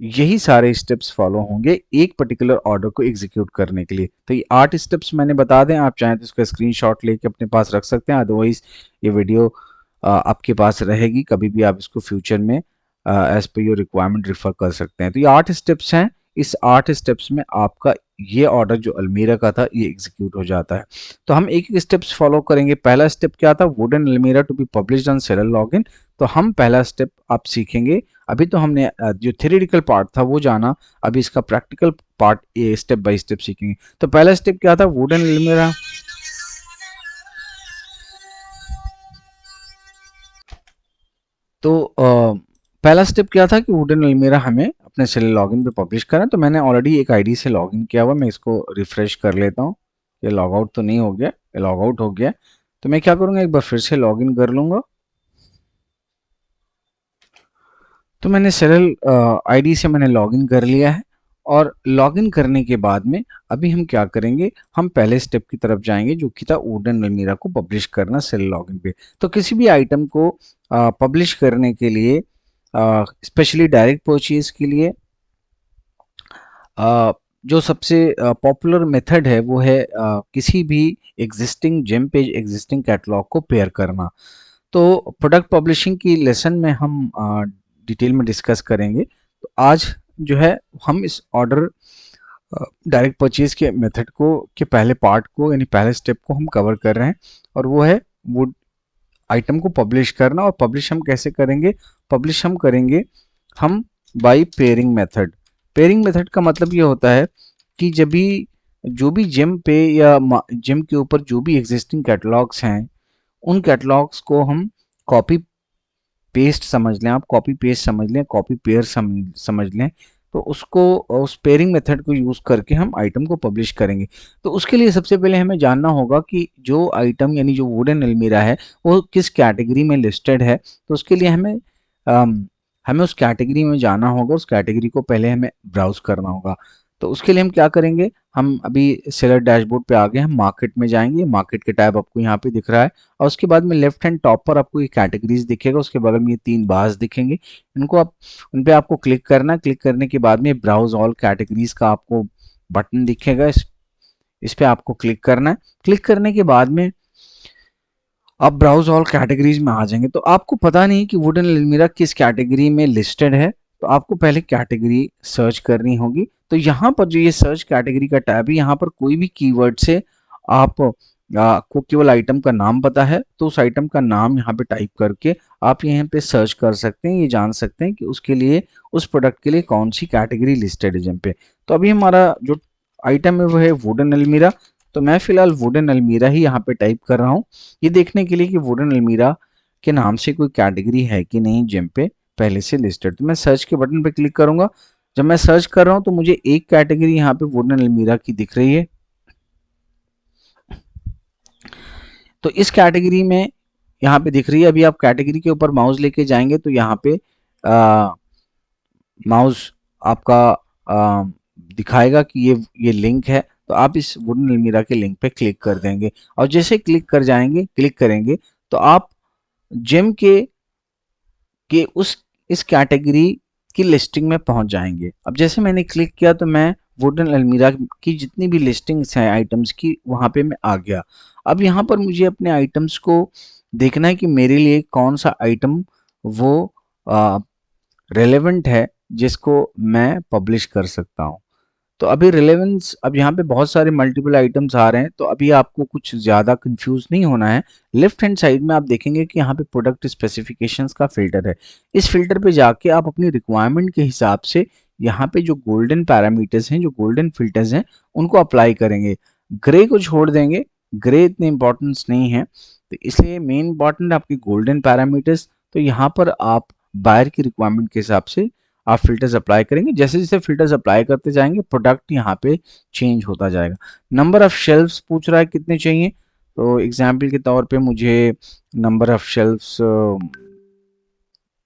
यही सारे स्टेप्स फॉलो होंगे एक पर्टिकुलर ऑर्डर को एग्जीक्यूट करने के लिए। तो ये 8 स्टेप्स मैंने बता दें, आप चाहें तो इसका स्क्रीनशॉट लेके अपने पास रख सकते हैं, अदरवाइज ये वीडियो आपके पास रहेगी, कभी भी आप इसको फ्यूचर में as per your requirement refer कर सकते हैं। तो ये 8 स्टेप्स हैं, इस 8 स्टेप्स में आपका ये ऑर्डर जो अलमीरा का था ये एग्जीक्यूट हो जाता है। तो हम एक एक स्टेप्स फॉलो करेंगे। पहला स्टेप क्या था, wooden almirah to be published on seller login. तो हम पहला स्टेप आप सीखेंगे। अभी तो हमने जो थ्योरेटिकल पार्ट था वो जाना, अभी इसका practical part step by step सीखेंगे। तो पहला स्टेप क्या था, वुडन अलमीरा। तो पहला स्टेप क्या था कि वुडन अलमीरा हमें अपने सेलर लॉगिन पे पब्लिश करना। तो मैंने ऑलरेडी एक आईडी से लॉगिन किया हुआ, मैं इसको रिफ्रेश कर लेता हूँ। ये लॉग आउट तो नहीं हो गया, ये लॉग आउट हो गया। तो मैं क्या करूँगा, एक बार फिर से लॉगिन कर लूँगा। तो मैंने सेलर आईडी से मैंने लॉगिन कर लिया है, और लॉगिन करने के बाद में अभी हम क्या करेंगे, हम पहले स्टेप की तरफ जाएंगे जो कि था वुडन अलमीरा को पब्लिश करना सेलर लॉगिन पे। तो किसी भी आइटम को पब्लिश करने के लिए, स्पेशली डायरेक्ट परचेज के लिए, जो सबसे पॉपुलर मेथड है वो है किसी भी existing GeM page, existing catalog को पेयर करना। तो प्रोडक्ट पब्लिशिंग की लेसन में हम डिटेल में डिस्कस करेंगे। तो आज जो है हम इस ऑर्डर डायरेक्ट परचेज के मेथड को, के पहले पार्ट को, यानी पहले स्टेप को हम कवर कर रहे हैं, और वो है वो आइटम को पब्लिश करना। और पब्लिश हम कैसे करेंगे, पब्लिश हम करेंगे हम by pairing method. Pairing method का मतलब ये होता है कि जब भी जो भी जेम पे या जेम के ऊपर जो भी एग्जिस्टिंग कैटलॉग्स हैं, उन कैटलॉग्स को हम कॉपी पेस्ट समझ लें, आप कॉपी पेस्ट समझ लें, कॉपी पेयर समझ लें। तो उसको, उस पेयरिंग मेथड को यूज़ करके हम आइटम को पब्लिश करेंगे। तो उसके लिए सबसे पहले हमें जानना होगा कि जो आइटम, यानी जो वुडन अलमीरा है, वो किस कैटेगरी में लिस्टेड है। तो उसके लिए हमें हमें उस कैटेगरी में जाना होगा, उस कैटेगरी को पहले हमें ब्राउज करना होगा। तो उसके लिए हम क्या करेंगे, हम अभी सेलर डैशबोर्ड पे आ गए, हम मार्केट में जाएंगे। मार्केट के टैब आपको यहाँ पे दिख रहा है, और उसके बाद में लेफ्ट हैंड टॉप पर आपको ये कैटेगरीज दिखेगा, उसके बगल में ये 3 बार्स दिखेंगे। इनको आप, उन पे आपको क्लिक करना है। क्लिक करने के बाद में ब्राउज ऑल कैटेगरीज का आपको बटन दिखेगा, इस पे आपको क्लिक करना है। क्लिक करने के बाद में आप ब्राउज ऑल कैटेगरीज में आ जाएंगे। तो आपको पता नहीं कि वुडन अलमीरा किस कैटेगरी में लिस्टेड है, तो आपको पहले कैटेगरी सर्च करनी होगी। तो यहाँ पर जो ये सर्च कैटेगरी का टैब है, यहाँ पर कोई भी कीवर्ड से आप को केवल आइटम का नाम पता है तो उस आइटम का नाम यहाँ पे टाइप करके आप यहाँ पे सर्च कर सकते हैं, ये जान सकते हैं कि उसके लिए, उस प्रोडक्ट के लिए कौन सी कैटेगरी लिस्टेड है जिन पे। तो अभी हमारा जो आइटम है वो है वुडन अलमीरा। तो मैं फिलहाल वुडन अलमीरा ही यहाँ पे टाइप कर रहा हूँ, ये देखने के लिए कि वुडन अलमीरा के नाम से कोई कैटेगरी है कि नहीं जिम पे पहले से लिस्टेड। तो मैं सर्च के बटन पे क्लिक करूंगा। जब मैं सर्च कर रहा हूँ तो मुझे एक कैटेगरी यहाँ पे वुडन अलमीरा की दिख रही है। तो इस कैटेगरी में यहाँ पे दिख रही है। अभी आप कैटेगरी के ऊपर माउस लेके जाएंगे तो यहाँ पे माउस आपका दिखाएगा कि ये लिंक है, तो आप इस वुडन अलमीरा के लिंक पे क्लिक कर देंगे और जैसे क्लिक करेंगे तो आप जिम के उस इस कैटेगरी की लिस्टिंग में पहुंच जाएंगे। अब जैसे मैंने क्लिक किया तो मैं वुडन अलमीरा की जितनी भी लिस्टिंग्स हैं आइटम्स की वहां पे मैं आ गया। अब यहाँ पर मुझे अपने आइटम्स को देखना है कि मेरे लिए कौन सा आइटम वो रेलेवेंट है जिसको मैं पब्लिश कर सकता हूँ। तो अभी रिलेवेंस, अब यहाँ पे बहुत सारे मल्टीपल आइटम्स आ रहे हैं, तो अभी आपको कुछ ज़्यादा कंफ्यूज नहीं होना है। लेफ्ट हैंड साइड में आप देखेंगे कि यहाँ पे प्रोडक्ट स्पेसिफिकेशंस का फिल्टर है। इस फिल्टर पे जाके आप अपनी रिक्वायरमेंट के हिसाब से यहाँ पे जो गोल्डन पैरामीटर्स हैं, जो गोल्डन फिल्टर्स हैं, उनको अप्लाई करेंगे। ग्रे को छोड़ देंगे, ग्रे इतने इंपॉर्टेंस नहीं है, तो इसलिए मेन इंपॉर्टेंट आपकी गोल्डन पैरामीटर्स। तो यहाँ पर आप बायर की रिक्वायरमेंट के हिसाब से आप फिल्टर्स अप्लाई करेंगे। जैसे जैसे फिल्टर्स अप्लाई करते जाएंगे प्रोडक्ट यहाँ पे चेंज होता जाएगा। नंबर ऑफ शेल्फ्स पूछ रहा है कितने चाहिए, तो एग्जाम्पल के तौर पे मुझे नंबर ऑफ शेल्फ्स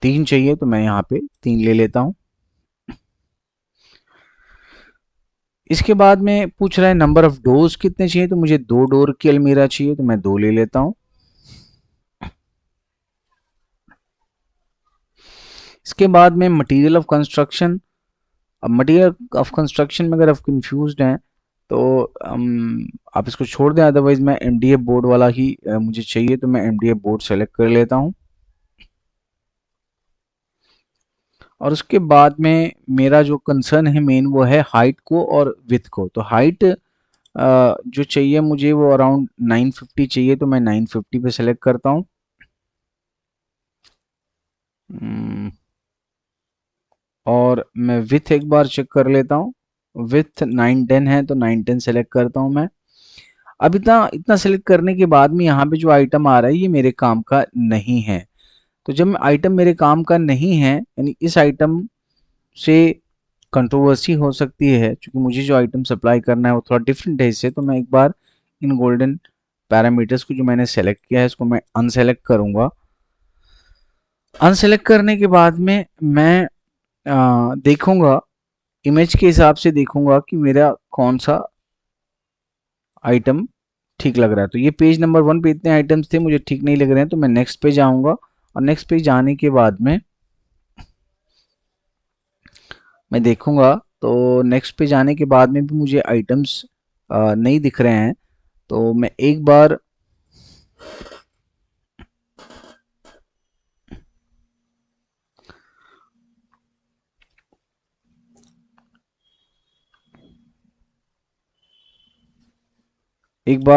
3 चाहिए, तो मैं यहाँ पे 3 ले लेता हूँ। इसके बाद में पूछ रहा है नंबर ऑफ डोर्स कितने चाहिए, तो मुझे 2 डोर की अलमीरा चाहिए, तो मैं 2 ले लेता हूँ। इसके बाद में मटेरियल ऑफ कंस्ट्रक्शन। अब मटेरियल ऑफ कंस्ट्रक्शन में अगर आप कंफ्यूज्ड हैं तो आप इसको छोड़ दें, अदरवाइज मैं एमडीएफ बोर्ड वाला ही मुझे चाहिए, तो मैं एमडीएफ बोर्ड सेलेक्ट कर लेता हूँ। और उसके बाद में मेरा जो कंसर्न है मेन वो है हाइट को और विथ को। तो हाइट जो चाहिए मुझे वो अराउंड 950 चाहिए, तो मैं 950 पे सेलेक्ट करता हूँ। और मैं विथ एक बार चेक कर लेता हूँ, विथ 910 है, तो 910 सेलेक्ट करता हूँ मैं। अब इतना इतना सेलेक्ट करने के बाद में यहाँ पे जो आइटम आ रहा है ये मेरे काम का नहीं है। तो जब आइटम मेरे काम का नहीं है, यानी इस आइटम से कंट्रोवर्सी हो सकती है, क्योंकि मुझे जो आइटम सप्लाई करना है वो थोड़ा डिफरेंट है इससे, तो मैं एक बार इन गोल्डन पैरामीटर्स को जो मैंने सेलेक्ट किया है इसको मैं अनसेलेक्ट करूंगा। अनसेलेक्ट करने के बाद में मैं देखूंगा, इमेज के हिसाब से देखूंगा कि मेरा कौन सा आइटम ठीक लग रहा है। तो ये पेज नंबर 1 पे इतने आइटम्स थे, मुझे ठीक नहीं लग रहे हैं, तो मैं नेक्स्ट पे जाऊंगा और नेक्स्ट पे जाने के बाद में मैं देखूंगा। तो नेक्स्ट पे जाने के बाद में भी मुझे आइटम्स नहीं दिख रहे हैं, तो मैं एक बार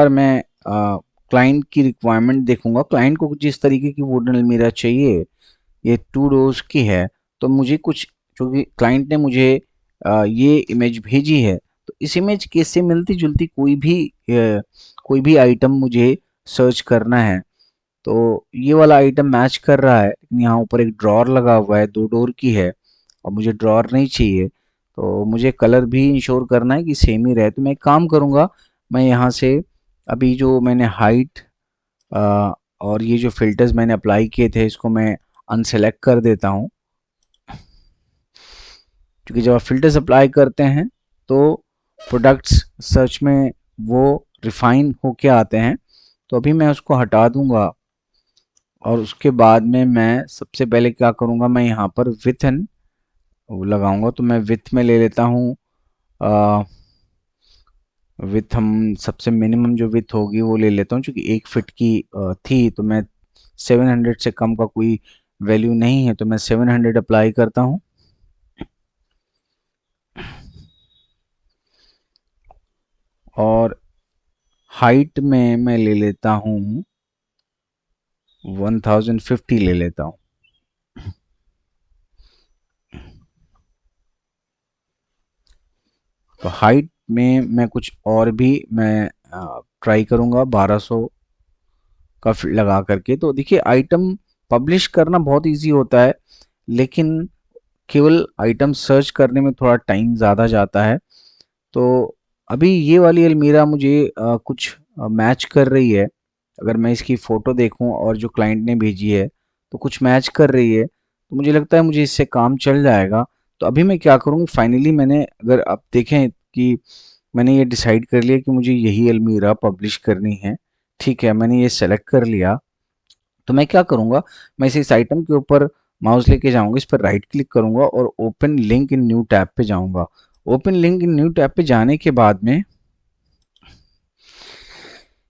मैं क्लाइंट की रिक्वायरमेंट देखूंगा। क्लाइंट को जिस तरीके की वुडन अलमीरा चाहिए, ये 2 डोर्स की है, तो मुझे कुछ, क्योंकि क्लाइंट ने मुझे ये इमेज भेजी है, तो इस इमेज के से मिलती जुलती कोई भी आइटम मुझे सर्च करना है। तो ये वाला आइटम मैच कर रहा है, लेकिन यहाँ ऊपर एक ड्रॉर लगा हुआ है, 2 डोर की है और मुझे ड्रॉर नहीं चाहिए, तो मुझे कलर भी इंश्योर करना है कि सेम ही रहे। तो मैं एक काम करूँगा, मैं यहाँ से अभी जो मैंने हाइट और ये जो फिल्टर्स मैंने अप्लाई किए थे इसको मैं अनसेलेक्ट कर देता हूँ, क्योंकि जब आप फिल्टर्स अप्लाई करते हैं तो प्रोडक्ट्स सर्च में वो रिफाइन होके आते हैं। तो अभी मैं उसको हटा दूंगा और उसके बाद में मैं सबसे पहले क्या करूँगा, मैं यहाँ पर विथ एंड लगाऊंगा, तो मैं विथ में ले लेता हूँ। विथ हम सबसे मिनिमम जो विथ होगी वो ले लेता हूँ, क्योंकि 1 फीट की थी, तो मैं 700 से कम का कोई वैल्यू नहीं है, तो मैं 700 अप्लाई करता हूँ। और हाइट में मैं ले लेता हूँ 1050 ले लेता हूँ। तो हाइट में मैं कुछ और भी मैं ट्राई करूँगा 1200 का लगा करके। तो देखिए आइटम पब्लिश करना बहुत इजी होता है, लेकिन केवल आइटम सर्च करने में थोड़ा टाइम ज़्यादा जाता है। तो अभी ये वाली अलमीरा मुझे कुछ मैच कर रही है। अगर मैं इसकी फ़ोटो देखूं और जो क्लाइंट ने भेजी है तो कुछ मैच कर रही है, तो मुझे लगता है मुझे इससे काम चल जाएगा। तो अभी मैं क्या करूँगा, फाइनली मैंने, अगर आप देखें कि मैंने ये डिसाइड कर लिया कि मुझे यही अलमीरा पब्लिश करनी है, ठीक है, मैंने ये सेलेक्ट कर लिया। तो मैं क्या करूँगा, मैं इस आइटम के ऊपर माउस लेके जाऊँगा, इस पर राइट क्लिक करूँगा और open link in new tab पे जाऊँगा। Open link in new tab पे जाने के बाद में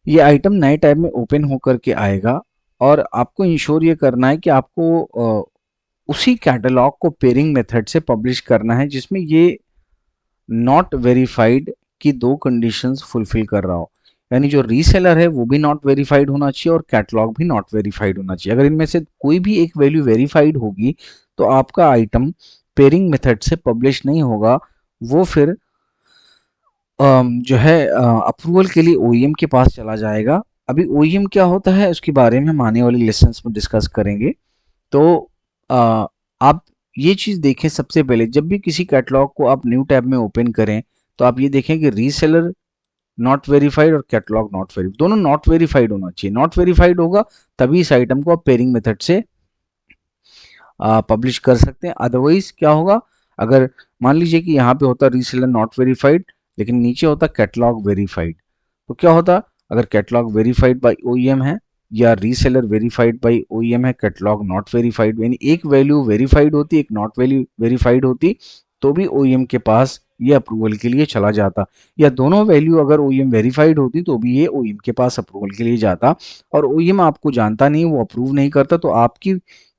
ये आइटम नए टैब में ओपन होकर के आएगा और आपको इंश्योर ये करना है कि आपको उसी कैटलॉग को पेयरिंग मेथड से पब्लिश करना है जिसमें ये नॉट वेरीफाइड की दो कंडीशंस फुलफिल कर रहा हो। यानी जो रीसेलर है वो भी नॉट वेरीफाइड होना चाहिए और कैटलॉग भी नॉट वेरीफाइड होना चाहिए। अगर इनमें से कोई भी एक वैल्यू वेरीफाइड होगी तो आपका आइटम पेयरिंग मेथड से पब्लिश नहीं होगा, वो फिर जो है अप्रूवल के लिए ओईएम के पास चला जाएगा। अभी ओईएम क्या होता है उसके बारे में हम आने वाली लेसन्स में डिस्कस करेंगे। तो अ, आप ये चीज़ देखें, सबसे पहले जब भी किसी कैटलॉग को आप न्यू टैब में ओपन करें तो आप ये देखें कि रीसेलर नॉट वेरीफाइड और कैटलॉग नॉट वेरीफाइड, दोनों नॉट वेरीफाइड होना चाहिए। नॉट वेरीफाइड होगा तभी इस आइटम को आप पेयरिंग मेथड से पब्लिश कर सकते हैं। अदरवाइज क्या होगा, अगर मान लीजिए कि यहाँ पे होता रीसेलर नॉट वेरीफाइड लेकिन नीचे होता कैटलॉग वेरीफाइड, तो क्या होता, अगर कैटलॉग वेरीफाइड बाय ओईएम है या रीसेलर वेरीफाइड बाय ओईएम है, कैटलॉग नॉट वेरीफाइड, यानी एक वैल्यू वेरीफाइड होती एक नॉट वैल्यू वेरीफाइड होती, तो भी ओईएम के पास ये अप्रूवल के लिए चला जाता। या दोनों वैल्यू अगर ओईएम वेरीफाइड होती तो भी ये ओईएम के पास अप्रूवल के लिए जाता। और ओईएम आपको जानता नहीं, वो अप्रूव नहीं करता, तो आपकी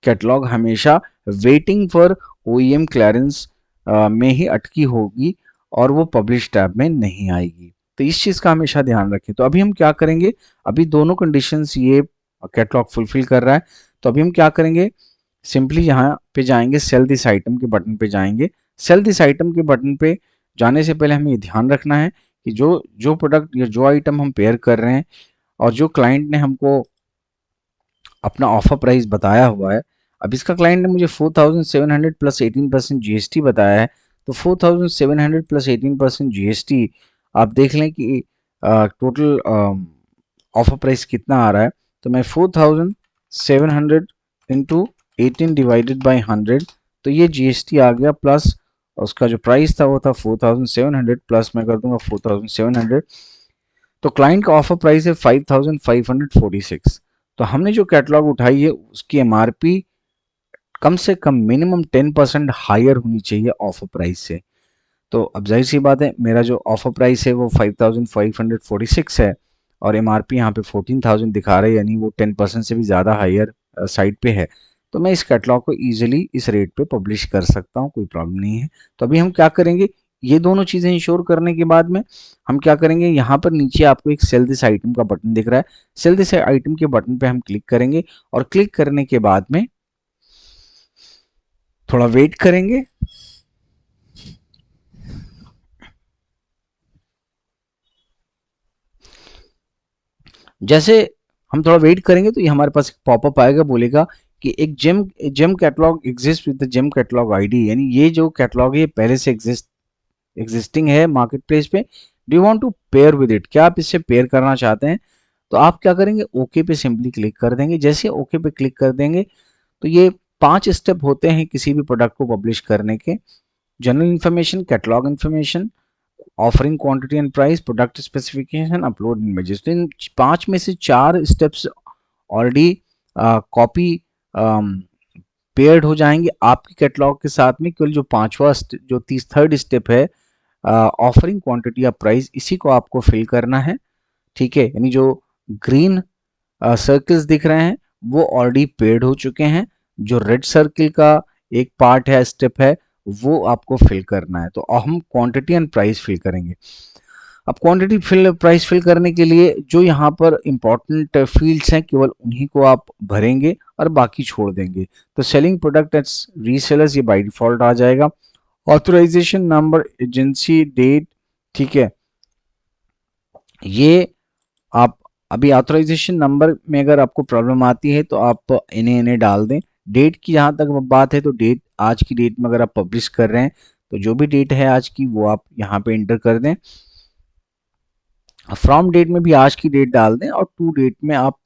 कैटलॉग हमेशा वेटिंग फॉर ओईएम क्लियरेंस में ही अटकी होगी और वो पब्लिश टैब में नहीं आएगी। तो इस चीज़ का हमेशा ध्यान रखें। तो अभी हम क्या करेंगे, अभी दोनों कंडीशंस ये कैटलॉग फुलफिल कर रहा है, तो अभी हम क्या करेंगे, सिंपली यहाँ पे जाएंगे, सेल दिस आइटम के बटन पे जाएंगे। सेल दिस आइटम के बटन पे जाने से पहले हमें ये ध्यान रखना है कि जो जो प्रोडक्ट या जो आइटम हम पेयर कर रहे हैं और जो क्लाइंट ने हमको अपना ऑफर प्राइस बताया हुआ है, अब इसका क्लाइंट ने मुझे 4700 प्लस 18% जीएसटी बताया है, तो 4700 प्लस 18% जीएसटी आप देख लें कि टोटल ऑफर प्राइस कितना आ रहा है। तो मैं 4700 इंटू 18 डिवाइडेड बाई 100, तो ये जीएसटी आ गया, प्लस उसका जो प्राइस था वो था 4700 प्लस मैं कर दूंगा 4700, तो क्लाइंट का ऑफर प्राइस है 5546। तो हमने जो कैटलॉग उठाई है उसकी एमआरपी कम से कम मिनिमम 10% हायर होनी चाहिए ऑफर प्राइस से। तो अब जाहिर सी बात है, मेरा जो ऑफर प्राइस है वो 5546 है और एमआरपी यहाँ पे 14000 दिखा रहा है, यानी वो 10% से भी ज़्यादा हायर साइड पे है। तो मैं इस कैटलॉग को ईजिली इस रेट पे पब्लिश कर सकता हूँ, कोई प्रॉब्लम नहीं है। तो अभी हम क्या करेंगे, ये दोनों चीज़ें इंश्योर करने के बाद में हम क्या करेंगे, यहाँ पर नीचे आपको एक सेल दिस आइटम का बटन दिख रहा है, सेल दिस आइटम के बटन पे हम क्लिक करेंगे और क्लिक करने के बाद में थोड़ा वेट करेंगे। जैसे हम थोड़ा वेट करेंगे तो ये हमारे पास एक पॉपअप आएगा, बोलेगा कि एक GeM catalog exist with the GeM catalog ID, यानी ये जो कैटलॉग है ये पहले से एग्जिस्टिंग है मार्केट प्लेस पे, do you want to pair with it, क्या आप इससे पेयर करना चाहते हैं। तो आप क्या करेंगे, ओके पे सिंपली क्लिक कर देंगे। जैसे ओके पे क्लिक कर देंगे तो ये 5 स्टेप होते हैं किसी भी प्रोडक्ट को पब्लिश करने के: general information, catalogue information, offering quantity and price, product specification, upload images. तो इन 5 में से 4 स्टेप्स ऑलरेडी कॉपी पेयर्ड हो जाएंगे आपकी कैटलॉग के साथ में। केवल जो पांचवा जो थर्ड स्टेप है, ऑफरिंग क्वांटिटी या प्राइस, इसी को आपको फिल करना है, ठीक है। यानी जो ग्रीन सर्कल्स दिख रहे हैं वो ऑलरेडी पेड हो चुके हैं, जो रेड सर्किल का एक पार्ट है, स्टेप है, वो आपको फिल करना है। तो हम क्वांटिटी एंड प्राइस फिल करेंगे। अब क्वांटिटी फिल प्राइस फिल करने के लिए जो यहाँ पर इंपॉर्टेंट फील्ड्स हैं केवल उन्हीं को आप भरेंगे और बाकी छोड़ देंगे। तो सेलिंग प्रोडक्ट एट्स रीसेलर्स ये बाय डिफॉल्ट आ जाएगा। ऑथराइजेशन नंबर, एजेंसी डेट, ठीक है, ये आप अभी ऑथराइजेशन नंबर में अगर आपको प्रॉब्लम आती है तो आप इन्हें डाल दें। डेट की जहाँ तक बात है तो डेट, आज की डेट में अगर आप पब्लिश कर रहे हैं तो जो भी डेट है आज की वो आप यहाँ पे इंटर कर दें। फ्रॉम डेट में भी आज की डेट डाल दें और टू डेट में आप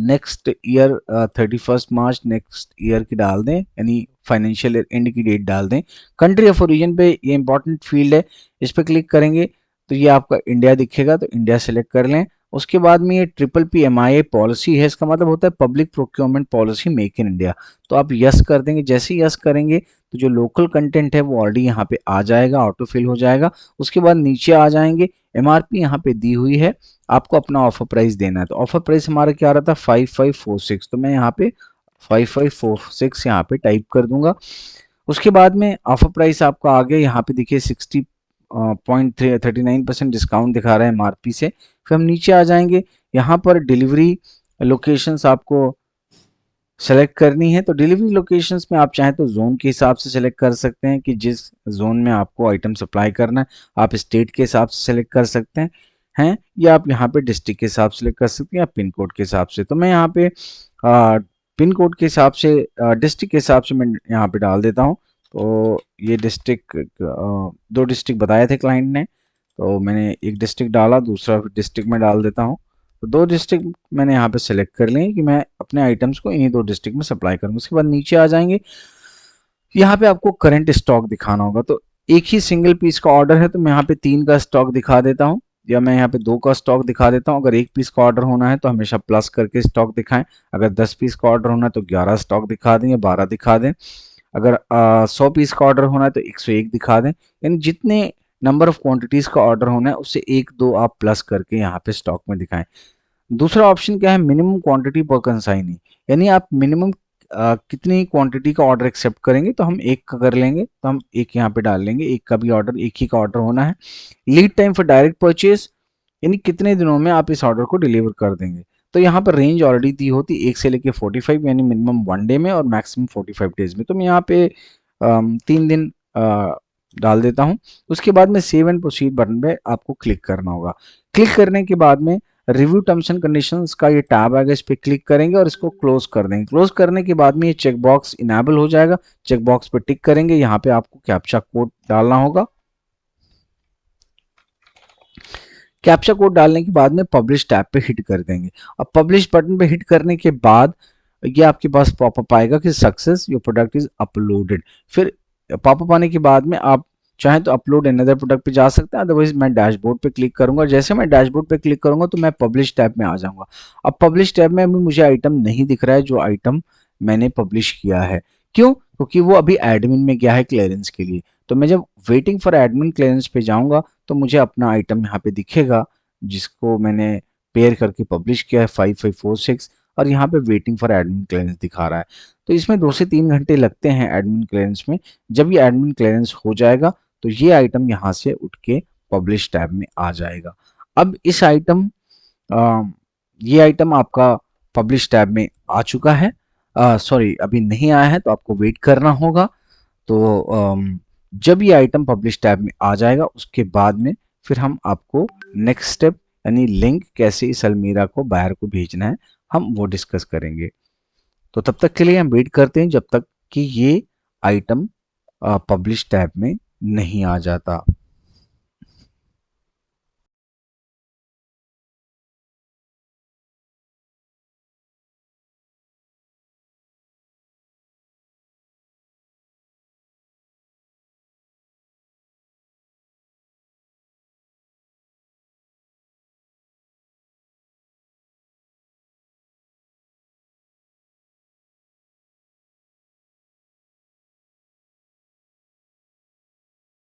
नेक्स्ट ईयर 31 मार्च नेक्स्ट ईयर की डाल दें, यानी फाइनेंशियल ईयर एंड की डेट डाल दें। कंट्री ऑफ ओरिजिन पे ये इंपॉर्टेंट फील्ड है, इस पर क्लिक करेंगे तो ये आपका इंडिया दिखेगा, तो इंडिया सेलेक्ट कर लें। उसके बाद में ये PPPMIA पॉलिसी है, इसका मतलब होता है public procurement policy make in India. तो आप यस कर देंगे। जैसे ही यस करेंगे तो जो लोकल कंटेंट है वो ऑलरेडी यहाँ पे आ जाएगा, ऑटो फिल हो जाएगा। उसके बाद नीचे आ जाएंगे, एमआरपी यहाँ पे दी हुई है, आपको अपना ऑफर प्राइस देना है। तो ऑफर प्राइस हमारा क्या रहा था 5546, तो मैं यहाँ पे 5546 यहाँ पे टाइप कर दूंगा। उसके बाद में ऑफर प्राइस आपका आ गया, यहाँ पे देखिए 60.39% डिस्काउंट दिखा रहा है एमआरपी से। फिर हम नीचे आ जाएंगे, यहाँ पर डिलीवरी लोकेशंस आपको सेलेक्ट करनी है। तो डिलीवरी लोकेशंस में आप चाहें तो जोन के हिसाब से सेलेक्ट कर सकते हैं कि जिस जोन में आपको आइटम सप्लाई करना है। आप स्टेट के हिसाब से सेलेक्ट कर सकते हैं या आप यहाँ पे डिस्ट्रिक्ट के हिसाब से सेलेक्ट कर सकते हैं या पिन कोड के हिसाब से। तो मैं यहाँ पे पिन कोड के हिसाब से, डिस्ट्रिक्ट के हिसाब से मैं यहाँ पे डाल देता हूँ। तो ये डिस्ट्रिक्ट, दो डिस्ट्रिक्ट बताए थे क्लाइंट ने, तो मैंने एक डिस्ट्रिक्ट डाला, दूसरा डिस्ट्रिक्ट में डाल देता हूँ। तो दो डिस्ट्रिक्ट मैंने यहाँ पे सेलेक्ट कर लिए कि मैं अपने आइटम्स को इन्हीं दो डिस्ट्रिक्ट में सप्लाई करूँगा। उसके बाद नीचे आ जाएंगे, यहाँ पे आपको करंट स्टॉक दिखाना होगा। तो एक ही सिंगल पीस का ऑर्डर है तो मैं यहाँ पे 3 का स्टॉक दिखा देता हूँ, या मैं यहाँ पे 2 का स्टॉक दिखा देता हूँ। अगर 1 पीस का ऑर्डर होना है तो हमेशा प्लस करके स्टॉक दिखाएं। अगर 10 पीस का ऑर्डर होना है तो 11 स्टॉक दिखा दें या 12 दिखा दें। अगर 100 पीस का ऑर्डर होना है तो 101 दिखा दें। यानी जितने नंबर ऑफ क्वांटिटीज का ऑर्डर होना है उससे 1-2 आप प्लस करके यहाँ पे स्टॉक में दिखाएं। दूसरा ऑप्शन क्या है, मिनिमम क्वांटिटी पर कंसाइनी, यानी आप मिनिमम कितनी क्वांटिटी का ऑर्डर एक्सेप्ट करेंगे। तो हम एक का कर लेंगे, तो हम एक यहाँ पे डाल लेंगे, एक का भी ऑर्डर, एक ही का ऑर्डर होना है। Lead time for direct purchase, यानी कितने दिनों में आप इस ऑर्डर को डिलीवर कर देंगे। तो यहाँ पर रेंज ऑलरेडी दी होती 1 से लेके 45, यानी मिनिमम 1 डे में और मैक्सिमम 45 डेज में। तो मैं यहाँ पे 3 दिन डाल देता हूँ। उसके बाद में सेव एंड प्रोसीड बटन पे आपको क्लिक करना होगा। क्लिक करने के बाद में रिव्यू टर्म्स एंड कंडीशंस का ये टैब आएगा, इस पे क्लिक करेंगे और इसको क्लोज कर देंगे। क्लोज करने के बाद में ये चेक बॉक्स इनेबल हो जाएगा। चेक बॉक्स पे टिक करेंगे, यहाँ पे आपको कैप्चा कोड डालना होगा। कैप्चा कोड डालने के बाद में पब्लिश टैब पे हिट कर देंगे। अब पब्लिश बटन पे हिट करने के बाद ये आपके पास पॉपअप आएगा कि success your product is uploaded. फिर पॉपअप आने के बाद में आप चाहें तो अपलोड अनदर प्रोडक्ट पे जा सकते हैं, अदरवाइज मैं डैशबोर्ड पे क्लिक करूंगा। जैसे मैं डैशबोर्ड पे क्लिक करूंगा तो मैं पब्लिश टैब में आ जाऊंगा। अब पब्लिश टैब में अभी मुझे आइटम नहीं दिख रहा है जो आइटम मैंने पब्लिश किया है। क्यों? क्योंकि वो अभी एडमिन में गया है क्लियरेंस के लिए। तो मैं जब वेटिंग फॉर एडमिन क्लियरेंस पे जाऊंगा तो मुझे अपना आइटम यहाँ पे दिखेगा जिसको मैंने पेयर करके पब्लिश किया है 5546, और यहाँ पे वेटिंग फॉर एडमिन क्लियरेंस दिखा रहा है। तो इसमें 2 से 3 घंटे लगते हैं एडमिन क्लियरेंस में। जब ये एडमिन क्लियरेंस हो जाएगा तो ये आइटम यहाँ से उठ के पब्लिश टैब में आ जाएगा। अब इस आइटम ये आइटम आपका पब्लिश टैब में आ चुका है। सॉरी, अभी नहीं आया है तो आपको वेट करना होगा। तो जब ये आइटम पब्लिश टैब में आ जाएगा उसके बाद में फिर हम आपको नेक्स्ट स्टेप यानी लिंक कैसे इस अलमीरा को बायर को भेजना है हम वो डिस्कस करेंगे। तो तब तक के लिए हम वेट करते हैं जब तक कि ये आइटम पब्लिश टैब में नहीं आ जाता।